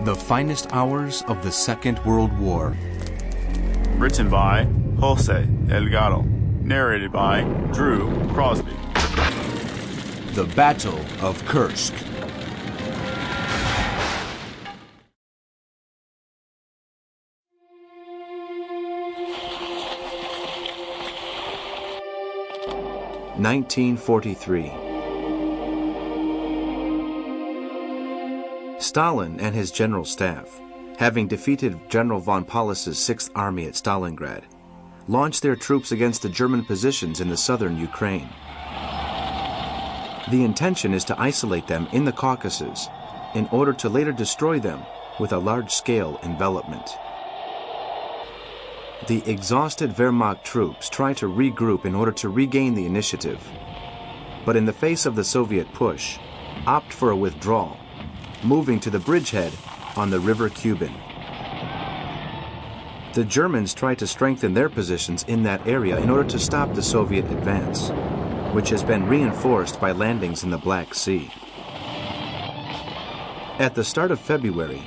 The finest hours of the Second World War. Written by José Delgado. Narrated by Drew Crosby. The Battle of Kursk. (1943). Stalin and his general staff, having defeated General von Paulus's 6th Army at Stalingrad, launched their troops against the German positions in the southern Ukraine. The intention is to isolate them in the Caucasus in order to later destroy them with a large-scale envelopment. The exhausted Wehrmacht troops try to regroup in order to regain the initiative, but in the face of the Soviet push, opt for a withdrawal, moving to the bridgehead on the River Kuban. The Germans try to strengthen their positions in that area in order to stop the Soviet advance, which has been reinforced by landings in the Black Sea. At the start of February,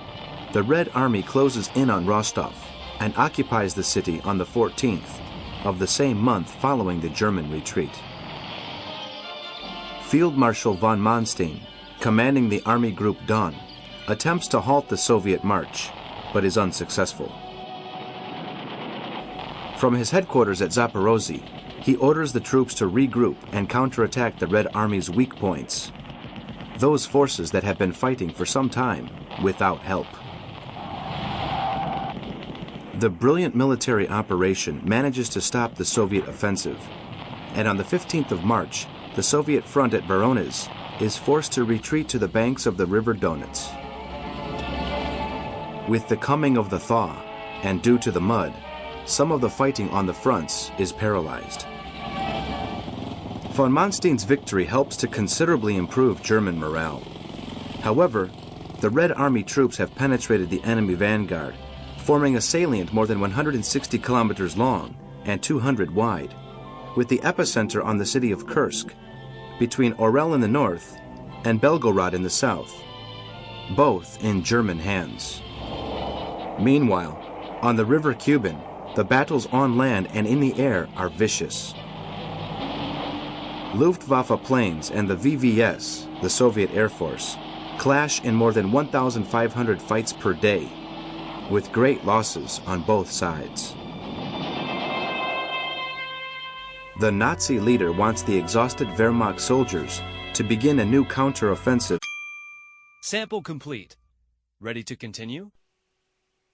the Red Army closes in on Rostov and occupies the city on the 14th of the same month following the German retreat. Field Marshal von Manstein, commanding the Army Group Don, attempts to halt the Soviet march, but is unsuccessful. From his headquarters at Zaporozhye, he orders the troops to regroup and counterattack the Red Army's weak points, those forces that have been fighting for some time without help. The brilliant military operation manages to stop the Soviet offensive, and on the 15th of March, the Soviet front at Voronezh is forced to retreat to the banks of the River Donets. With the coming of the thaw, and due to the mud, some of the fighting on the fronts is paralyzed. Von Manstein's victory helps to considerably improve German morale. However, the Red Army troops have penetrated the enemy vanguard, forming a salient more than 160 kilometers long and 200 wide, with the epicenter on the city of Kursk, between Orel in the north and Belgorod in the south, both in German hands. Meanwhile, on the River Kuban, the battles on land and in the air are vicious. Luftwaffe planes and the VVS, the Soviet Air Force, clash in more than 1,500 fights per day, with great losses on both sides. The Nazi leader wants the exhausted Wehrmacht soldiers to begin a new counter-offensive. Sample complete. Ready to continue?